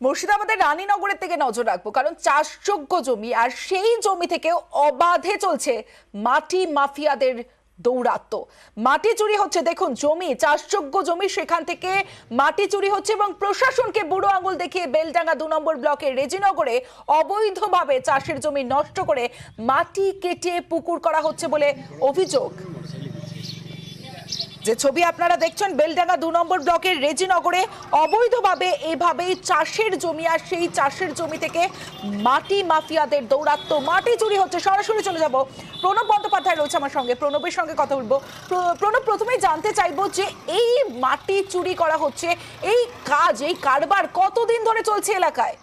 মুর্শিদাবাদের রানীনগরের থেকে নজর রাখবো, কারণ চাষযোগ্য জমি আর সেই জমি থেকে অবাধে চলছে মাটি মাফিয়াদের দৌরাত্ম্য। মাটি চুরি হচ্ছে, দেখুন জমি, চাষযোগ্য জমি, সেখান থেকে মাটি চুরি হচ্ছে এবং প্রশাসনকে বুড়ো আঙুল দেখিয়ে বেলডাঙ্গা 2 নম্বর ব্লকের রেজিনগরে অবৈধভাবে চাষের জমি নষ্ট করে মাটি কেটে পুকুর করা হচ্ছে বলে অভিযোগ। যে ছবি আপনারা দেখছেন, বেলডাঙ্গা 2 নম্বর ব্লকের রেজিনগরে অবৈধভাবে এইভাবেই চাষের জমি আর সেই চাষের জমি থেকে মাটি মাফিয়াদের দৌরাত্ম্য, মাটি চুরি হচ্ছে। সরাসরি চলে যাব, প্রণব বন্দ্যোপাধ্যায় রয়েছে আমার সঙ্গে, প্রণবের সঙ্গে কথা বলবো। প্রণব, প্রথমেই জানতে চাইবো যে এই মাটি চুরি করা হচ্ছে, এই কাজ, এই কারবার কতদিন ধরে চলছে এলাকায়?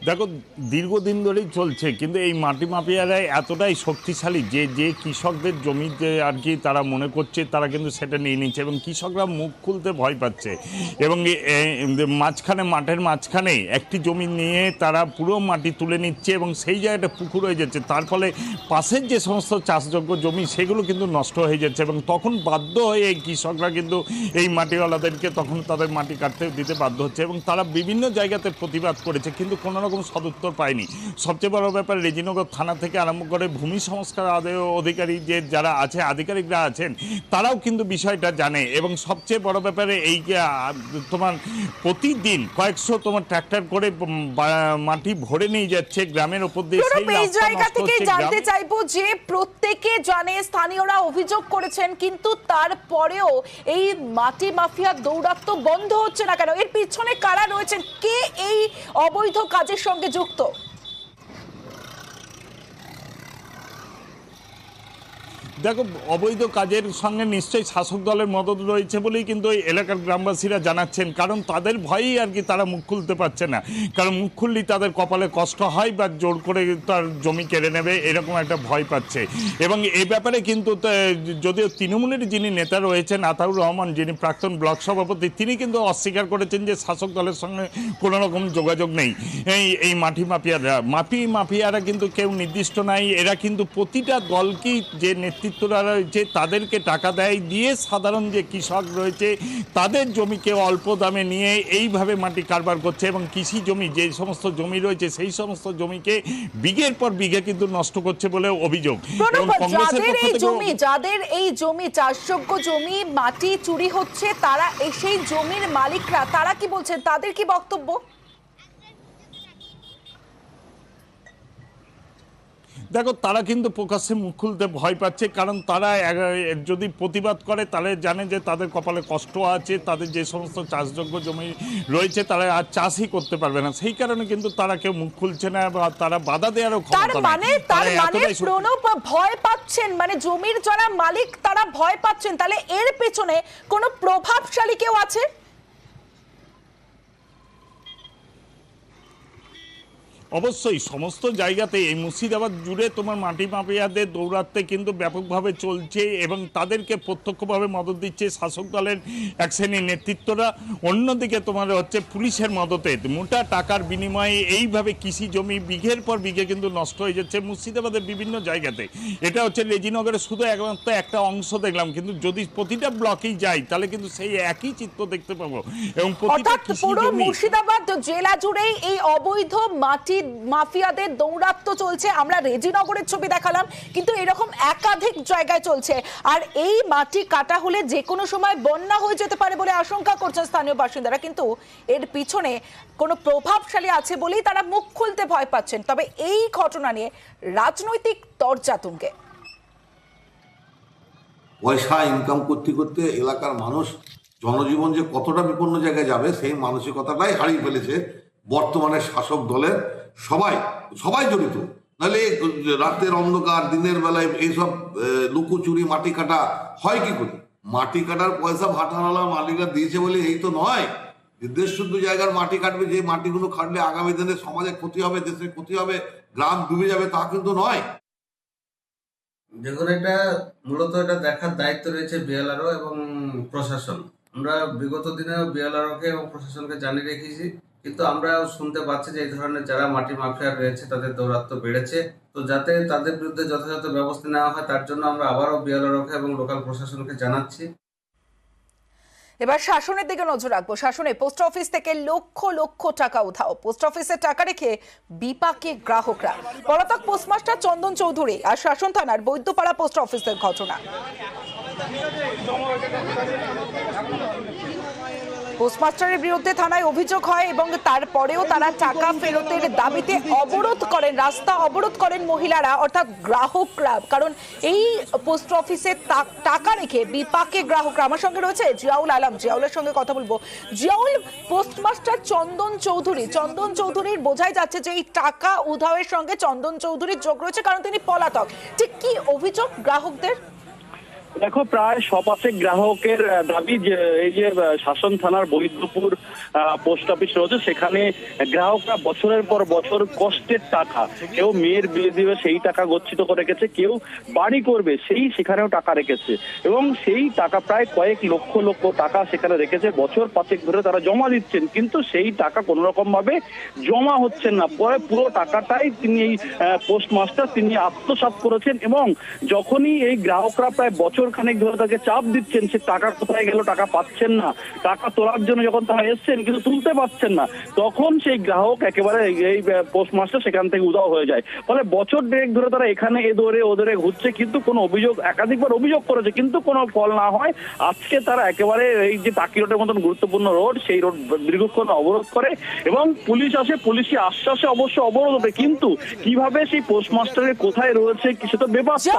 দেখো, দীর্ঘদিন ধরেই চলছে, কিন্তু এই মাটি মাফিয়ারা এতটাই শক্তিশালী যে যে কৃষকদের জমিতে আর কি তারা মনে করছে তারা কিন্তু সেটা নিয়ে নিচ্ছে এবং কৃষকরা মুখ খুলতে ভয় পাচ্ছে। এবং মাঝখানে, মাঠের মাঝখানে একটি জমি নিয়ে তারা পুরো মাটি তুলে নিচ্ছে এবং সেই জায়গাটা পুকুর হয়ে যাচ্ছে। তার ফলে পাশের যে সমস্ত চাষযোগ্য জমি সেগুলো কিন্তু নষ্ট হয়ে যাচ্ছে এবং তখন বাধ্য হয়ে এই কৃষকরা কিন্তু এই মাটিওয়ালাদেরকে তখন তাদের মাটি কাটতে দিতে বাধ্য হচ্ছে এবং তারা বিভিন্ন জায়গাতে প্রতিবাদ করেছে, কিন্তু কোনো রকম সদুত্তর পায়নি। সবচেয়ে বড় ব্যাপার, রেজিনগর থানা থেকে আরম্ভ করে ভূমি সংস্কার অধিকারী যে যারা আছে, আধিকারিকরা আছেন, তারাও কিন্তু বিষয়টা জানে। এবং সবচেয়ে বড় ব্যাপারে এই তোমার প্রতিদিন কয়েকশো তোমার ট্রাক্টর করে মাটি ভরে নিয়ে যাচ্ছে গ্রামের উপর দিয়ে। এই জায়গা থেকে জানতে চাইবো যে প্রত্যেকে জানে, স্থানীয়রা অভিযোগ করেছেন, কিন্তু তারপরেও এই মাটি মাফিয়া দৌরাত্ম্য বন্ধ হচ্ছে না কেন? এর পিছনে কারা রয়েছেন? কে এই অবৈধ কাজের সঙ্গে যুক্ত? দেখো, অবৈধ কাজের সঙ্গে নিশ্চয়ই শাসক দলের মদত রয়েছে বলেই কিন্তু এই এলাকার গ্রামবাসীরা জানাচ্ছেন, কারণ তাদের ভয়েই আর কি তারা মুখ খুলতে পারছে না। কারণ মুখ খুললেই তাদের কপালে কষ্ট হয় বা জোর করে তার জমি কেড়ে নেবে, এরকম একটা ভয় পাচ্ছে। এবং এই ব্যাপারে কিন্তু যদিও তৃণমূলের যিনি নেতা রয়েছেন আতাউর রহমান, যিনি প্রাক্তন ব্লক সভাপতি, তিনি কিন্তু অস্বীকার করেছেন যে শাসক দলের সঙ্গে কোনো রকম যোগাযোগ নেই। এই মাটি মাফিয়ারা কিন্তু কেউ নির্দিষ্ট নাই, এরা কিন্তু প্রতিটা দলকেই যে নেতৃত্বরা রয়েছে তাদেরকে টাকা দেয়, দিয়ে সাধারণ যে কৃষক রয়েছে তাদের জমিকে অল্প দামে নিয়ে এইভাবে মাটি কারবার করছে এবং কৃষি জমি, যে সমস্ত জমি রয়েছে সেই সমস্ত জমিকে বিঘের পর বিঘে কিন্তু নষ্ট করছে বলে অভিযোগ। যাদের এই জমি, চাষযোগ্য জমি, মাটি চুরি হচ্ছে, তারা সেই জমির মালিকরা, তারা কি বলছেন? তাদের কি বক্তব্য? দেখো, তারা কিন্তু প্রকাশ্যে মুখ খুলতে ভয় পাচ্ছে, কারণ তারা যদি প্রতিবাদ করে তাহলে জানে যে তাদের কপালে কষ্ট আছে, তাদের যে সমস্ত চাষযোগ্য জমি রয়েছে তারা আর চাষই করতে পারবে না। সেই কারণে কিন্তু তারা কেউ মুখ খুলছে না বা তারা বাধা দেওয়ারও ক্ষমতা নেই। তার মানে প্রণব ভয় পাচ্ছেন, মানে জমির যারা মালিক তারা ভয় পাচ্ছেন, তাহলে এর পেছনে কোনো প্রভাবশালী কেউ আছে? অবশ্যই সমস্ত জায়গাতে এই মুর্শিদাবাদ জুড়ে তোমার মাটি মাফিয়াদের দৌরাত্ম্য কিন্তু ব্যাপকভাবে চলছে এবং তাদেরকে প্রত্যক্ষভাবে মদত দিচ্ছে শাসক দলের এক শ্রেণীর নেতৃত্বরা। অন্যদিকে তোমার হচ্ছে পুলিশের মদতে মোটা টাকার বিনিময়ে এইভাবে কৃষি জমি বিঘের পর বিঘে কিন্তু নষ্ট হয়ে যাচ্ছে মুর্শিদাবাদের বিভিন্ন জায়গাতে। এটা হচ্ছে রেজিনগরে শুধু একমাত্র একটা অংশ দেখলাম, কিন্তু যদি প্রতিটা ব্লকেই যাই তাহলে কিন্তু সেই একই চিত্র দেখতে পাবো। এবং পুরো মুর্শিদাবাদ জেলা জুড়েই এই অবৈধ মাটি মাফিয়াদের দৌরাত্ম্য চলছে। আমরা রেজিনগরের ছবি দেখালাম, কিন্তু এরকম একাধিক জায়গায় চলছে। আর এই মাটি কাটা হলে যে কোনো সময় বন্যা হয়ে যেতে পারে বলে আশঙ্কা করছেন স্থানীয় বাসিন্দারা, কিন্তু এর পিছনে কোনো প্রভাবশালী আছে বলেই তারা মুখ খুলতে ভয় পাচ্ছেন। তবে এই ঘটনা নিয়ে রাজনৈতিক তর্জাতুঙ্গে। পয়সা ইনকাম করতে করতে এলাকার মানুষ, জনজীবন যে কতটা বিপন্ন জায়গায় যাবে সেই মানসিকতাটাই হারিয়ে ফেলেছে বর্তমানে শাসক দলের সবাই জড়িত। নাহলে রাতের অন্ধকার, দিনের বেলায় এইসব লুকোচুরি মাটি কাটা হয় কি করে? মাটি কাটার পয়সা ভাটানালা মালিকরা দিয়েছে বলে এই তো নয়। দেশ শুদ্ধ জায়গার মাটি কাটবে, যে মাটিগুলো কাটলে আগামী দিনে সমাজে ক্ষতি হবে, দেশের ক্ষতি হবে, গ্রাম ডুবে যাবে, তা কিন্তু নয়। দেখুন, এটা মূলত এটা দেখার দায়িত্ব রয়েছে বিএলআরও এবং প্রশাসন। আমরা বিগত দিনে বিএলআরওকে এবং প্রশাসনকে জানিয়ে রেখেছি, কিন্তু আমরা শুনতে পাচ্ছি যে এই ধরনের যারা মাটি মাফিয়া রয়েছে তাদের দৌরাত্ম্য বেড়েছে। তো যাতে তাদের বিরুদ্ধে যথাযথ ব্যবস্থা নেওয়া হয় তার জন্য আমরা আবারও বিএলআরওকে এবং লোকাল প্রশাসনকে জানাচ্ছি। এবার শাসনের দিকে নজর রাখবো। শাসনে পোস্ট অফিস থেকে লক্ষ লক্ষ টাকা উধাও, পোস্ট অফিসের টাকা রেখে বিপাকে গ্রাহকরা। পলাতক পোস্টমাস্টার চন্দন চৌধুরী আর শাসন থানার বৈদ্যপাড়া পোস্ট অফিসের ঘটনা। পোস্টমাস্টারের বিরুদ্ধে থানায় অভিযোগ হয় এবং তারপরেও তারা টাকা ফেরতের দাবিতে অবরোধ করেন, রাস্তা অবরোধ করেন মহিলারা অর্থাৎ গ্রাহকরা। কারণ এই পোস্ট অফিসে টাকা রেখে বিপাকে গ্রাহকরা। আমার সঙ্গে রয়েছে জিয়াউল আলম, জিয়াউলের সঙ্গে কথা বলবো। জিয়াউল, পোস্টমাস্টার চন্দন চৌধুরীর বোঝাই যাচ্ছে যে এই টাকা উধাওয়ের সঙ্গে চন্দন চৌধুরীর যোগ রয়েছে, কারণ তিনি পলাতক। ঠিক কি অভিযোগ গ্রাহকদের? দেখো, প্রায় শপাথে গ্রাহকের দাবি যে এই যে শাসন থানার বৈদ্যপুর পোস্ট অফিস রয়েছে, সেখানে গ্রাহকরা বছরের পর বছর কষ্টের টাকা, কেউ মেয়ের বিয়ে দিবে সেই টাকা গচ্ছিত করে রেখেছে, কেউ বাড়ি করবে সেখানেও টাকা রেখেছে এবং সেই টাকা প্রায় কয়েক লক্ষ লক্ষ টাকা সেখানে রেখেছে। বছর 5 ধরে তারা জমা দিচ্ছেন, কিন্তু সেই টাকা কোনো রকম ভাবে জমা হচ্ছেন না। পরে পুরো টাকাটাই তিনি এই পোস্টমাস্টার তিনি আত্মসাৎ করেছেন এবং যখনই এই গ্রাহকরা প্রায় বছর খানেক ধরে তাকে চাপ দিচ্ছেন সে টাকা কোথায় গেল, টাকা পাচ্ছেন না, টাকা তোলার জন্য যখন তারা এসছেন কিন্তু তুলতে পারছেন না, তখন সেই গ্রাহক একেবারে এই পোস্টমাস্টার সেখান থেকে উধাও হয়ে যায়। ফলে বছর দেড়েক ধরে তারা এখানে এদরে ওদরে ঘুরছে, কিন্তু কোনো অভিযোগ, একাধিকবার অভিযোগ করেছে কিন্তু কোনো ফল না হয়। আজকে তারা একেবারে এই যে টাকি রোডের মতন গুরুত্বপূর্ণ রোড, সেই রোড দীর্ঘক্ষণ অবরোধ করে এবং পুলিশ আসে, পুলিশি আশ্বাসে অবশ্য অবরোধ ওঠে, কিন্তু কিভাবে সেই পোস্টমাস্টারের কোথায় রয়েছে সে তো বেপাত্তা।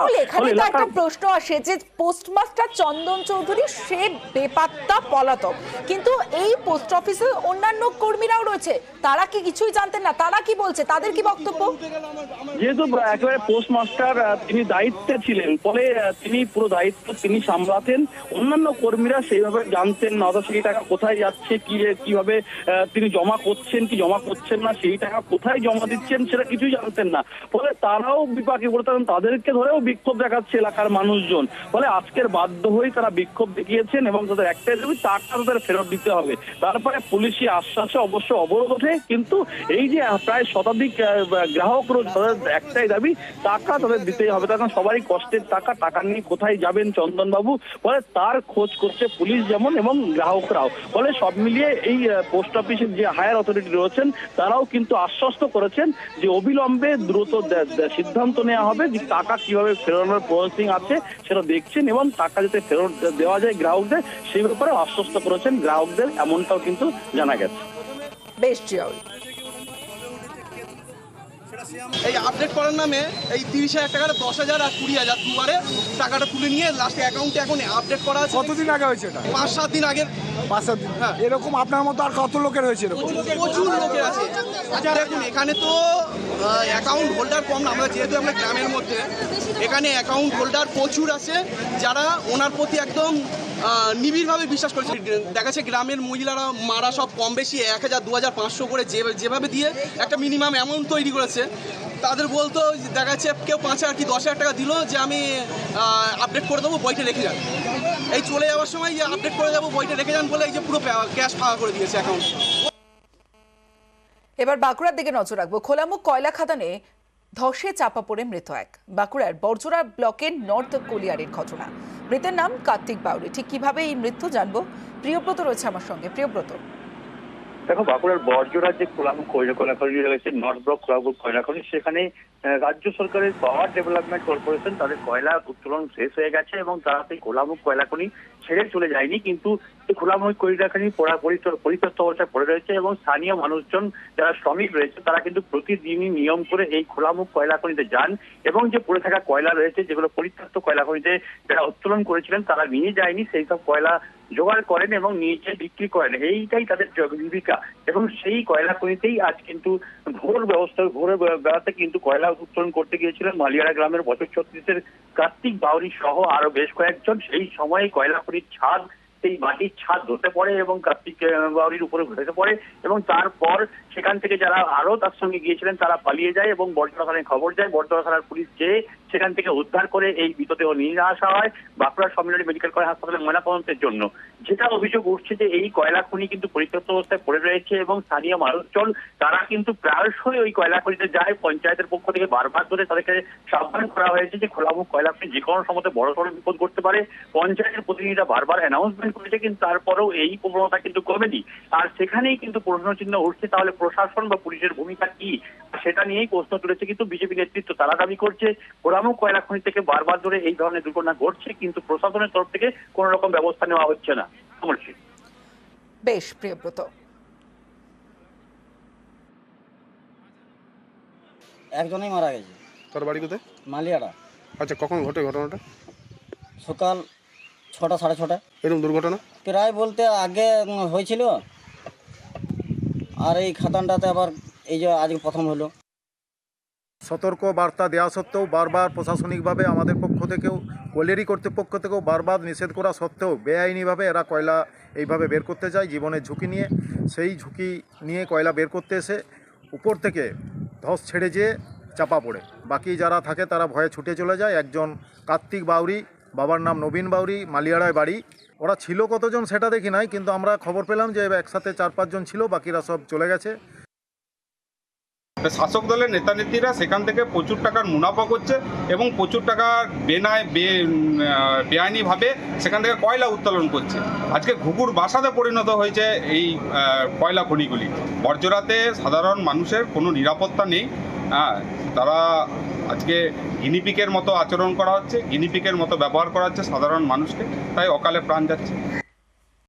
একটা প্রশ্ন আসে যে পোস্টমাস্টার চন্দন চৌধুরী সে বেপাত্তা পলাতক, কিন্তু এই পোস্ট অফিসে অন্যান্য কর্মীরাও রয়েছে, তারা কি কিছুই জানতেন না? তারা কি বলছে, তাদের কি বক্তব্য? যেহেতু একেবারে পোস্টমাস্টার তিনি দায়িত্বে ছিলেন, ফলে তিনি পুরো দায়িত্ব তিনি সামলাতেন, অন্যান্য কর্মীরা সেইভাবে জানতেন না, অথচ সেই টাকা কোথায় যাচ্ছে, কিভাবে তিনি জমা করছেন কি জমা করছেন না, সেই টাকা কোথায় জমা দিচ্ছেন সেটা কিছুই জানতেন না। ফলে তারাও বিপাকে পড়তেন, তাদেরকে ধরেও বিক্ষোভ দেখাচ্ছে এলাকার মানুষজন। ফলে আজকের বাধ্য হয়ে তারা বিক্ষোভ দেখিয়েছেন এবং তাদের একটাই দাবি, টাকা তাদের ফেরত দিতে হবে। তারপরে পুলিশি আশ্বাসে অবশ্য অবরোধ ওঠে, কিন্তু এই যে প্রায় শতাধিক গ্রাহক রয়েছে তাদের একটাই দাবি, টাকা তাদের দিতেই হবে। কারণ সবারই কষ্টের টাকা, টাকা নিয়ে কোথায় যাবেন চন্দন বাবু, ফলে তার খোঁজ করছে পুলিশ যেমন এবং গ্রাহকরাও। ফলে সব মিলিয়ে এই পোস্ট অফিসের যে হায়ার অথরিটি রয়েছেন তারাও কিন্তু আশ্বস্ত করেছেন যে অবিলম্বে দ্রুত সিদ্ধান্ত নেওয়া হবে, যে টাকা কিভাবে ফেরানোর প্রসেসিং আছে সেটা দেখছেন এবং টাকা যাতে ফেরত দেওয়া যায় গ্রাহকদের সেই ব্যাপারে আশ্বস্ত করেছেন গ্রাহকদের, এমনটাও কিন্তু জানা গেছে। বেশ জিয়াউল, এই আপডেট করার নামে এই 30,000 টাকাটা 10,000 আর 20,000 দুবারে টাকাটা তুলে নিয়ে লাস্টে অ্যাকাউন্টে এখন আপডেট করা আছে। কতদিন আগে হয়েছে এটা? 5-7 দিন আগে। 5-7 দিন। হ্যাঁ। এরকম আপনার মতো আর কত লোকের হয়েছে এরকম? প্রচুর লোকের আছে। আচ্ছা দেখুন, এখানে তো অ্যাকাউন্ট হোল্ডার কম না, আমরা যেহেতু আমরা গ্রামের মধ্যে, এখানে অ্যাকাউন্ট হোল্ডার প্রচুর আছে যারা ওনার প্রতি একদম নিবিড়ভাবে বিশ্বাস করেছে। দেখা যাচ্ছে গ্রামের মহিলারা মারা সব কম বেশি 1,000, 2,000, 500 করে যেভাবে দিয়ে একটা মিনিমাম অ্যামাউন্ট তৈরি করেছে। তাদের বলতো, দেখা যাচ্ছে কেউ 5,000 কি 10,000 টাকা দিল যে আমি আপডেট করে দেবো, বইটা রেখে যান। এই চলে যাওয়ার সময় যে আপডেট করে দেবো, বইটা রেখে যান বলে এই যে পুরো ক্যাশ ফাঁকা করে দিয়েছে অ্যাকাউন্ট। এবার বাঁকুড়ার দিকে নজর রাখবো। খোলামুখ কয়লা খাদানে ধসে চাপা পড়ে মৃত এক। বাঁকুড়ার বরজোড়া ব্লকের নর্থ কলিয়ারের ঘটনা। মৃতের নাম কার্তিক বাউরি। ঠিক কিভাবে এই মৃত্যু জানবো, প্রিয়ব্রত রয়েছে আমার সঙ্গে। প্রিয়ব্রত, দেখো, বাঁকুড়ার বরজোড়ার যে খোলামুখ কয়লা খনি রয়েছে, নর্থ ব্লক খোলামুখ কয়লা খনি, সেখানে রাজ্য সরকারের পাওয়ার ডেভেলপমেন্ট কর্পোরেশন তাদের কয়লা উত্তোলন শেষ হয়ে গেছে এবং তারা সেই খোলামুখ কয়লা খনি ছেড়ে চলে যায়নি, কিন্তু এই খোলামুখ কয়লা খনি পরিত্যক্ত অবস্থায় পড়ে রয়েছে এবং স্থানীয় মানুষজন যারা শ্রমিক রয়েছে তারা কিন্তু প্রতিদিনই নিয়ম করে এই খোলামুখ কয়লা খনিতে যান এবং যে পড়ে থাকা কয়লা রয়েছে, যেগুলো পরিত্যক্ত কয়লা খনিতে যারা উত্তোলন করেছিলেন তারা নিয়ে যায়নি, সেই সব কয়লা জোগাড় করেন এবং নিচে বিক্রি করেন। এইটাই তাদের জীবিকা এবং সেই কয়লা খনিতেই আজ কিন্তু ভোর বেলাতে কিন্তু কয়লা উত্তোলন করতে গিয়েছিলেন মালিয়ারা গ্রামের বছর 36-এর কার্তিক বাউরি সহ আরো বেশ কয়েকজন। সেই সময় কয়লা খনির ছাদ, সেই মাটির ছাদ ধসে পড়ে এবং কার্তিক বাউরির উপরে ধসে পড়ে এবং তারপর সেখান থেকে যারা আরো তার সঙ্গে গিয়েছিলেন তারা পালিয়ে যায় এবং বরজোড়া থানায় খবর যায়। বরজোড়া থানার পুলিশ যে সেখান থেকে উদ্ধার করে এই মৃতদেহ নিয়ে আসা হয় বাঁকুড়া সম্মিলনী মেডিকেল কলেজ হাসপাতালে ময়নাতদন্তের জন্য। যেটা অভিযোগ উঠছে যে এই কয়লা খনি কিন্তু পরিত্যক্ত অবস্থায় পড়ে রয়েছে এবং স্থানীয় মানুষজন তারা কিন্তু প্রায়শই ওই কয়লা খনিতে যায়। পঞ্চায়েতের পক্ষ থেকে বারবার ধরে তাদেরকে সাবধান করা হয়েছে যে খোলামুখ কয়লা খনি যে কোনো সময় বড়সড় বিপদ করতে পারে। পঞ্চায়েতের প্রতিনিধিরা বারবার অ্যানাউন্সমেন্ট করেছে, কিন্তু তারপরেও এই প্রবণতা কিন্তু কমেনি। আর সেখানেই কিন্তু প্রশ্নচিহ্ন উঠছে, তাহলে প্রশাসন বা পুলিশের ভূমিকা কি, সেটা নিয়েই প্রশ্ন তুলেছে। কিন্তু বিজেপি নেতৃত্ব তারা দাবি করছে খোলামুখ কয়লা খনি থেকে বারবার ধরে এই ধরনের দুর্ঘটনা ঘটছে, কিন্তু প্রশাসনের তরফ থেকে কোনো রকম ব্যবস্থা নেওয়া হচ্ছে না। বেশ, প্রিয়ব্রত। একজনই মারা গেছে। তোর বাড়ি কোথায়? মালিয়াড়া। আচ্ছা, কখন ঘটে ঘটনাটা? সকাল 6টা, 6:30। এরকম দুর্ঘটনা প্রায় বলতে আগে হয়েছিল, আর এই খাদানটাতে আবার এই যে আজকে প্রথম হলো। সতর্ক বার্তা দেওয়া সত্ত্বেও বারবার প্রশাসনিকভাবে আমাদের পক্ষ থেকেও কোলেরি কর্তৃপক্ষ থেকেও বারবার নিষেধ করা সত্ত্বেও বেআইনিভাবে এরা কয়লা এইভাবে বের করতে যায় জীবনের ঝুঁকি নিয়ে। সেই ঝুঁকি নিয়ে কয়লা বের করতে এসে উপর থেকে ধস ছেড়ে যেয়ে চাপা পড়ে। বাকি যারা থাকে তারা ভয়ে ছুটে চলে যায়। একজন কার্তিক বাউরি, বাবার নাম নবীন বাউরি, মালিয়াড়ায় বাড়ি। ওরা ছিল কতজন সেটা দেখি নাই, কিন্তু আমরা খবর পেলাম যে একসাথে 4-5 জন ছিল, বাকিরা সব চলে গেছে। শাসক দলের নেতা নেত্রীরা সেখান থেকে প্রচুর টাকার মুনাফা করছে এবং প্রচুর টাকা বেআইনিভাবে সেখান থেকে কয়লা উত্তোলন করছে। আজকে ঘুঘুর বাসাতে পরিণত হয়েছে এই কয়লা খনিগুলি। বর্জরাতে সাধারণ মানুষের কোনো নিরাপত্তা নেই। তারা আজকে গিনিপিকের মতো আচরণ করা হচ্ছে, গিনিপিকের মতো ব্যবহার করা হচ্ছে সাধারণ মানুষকে, তাই অকালে প্রাণ যাচ্ছে।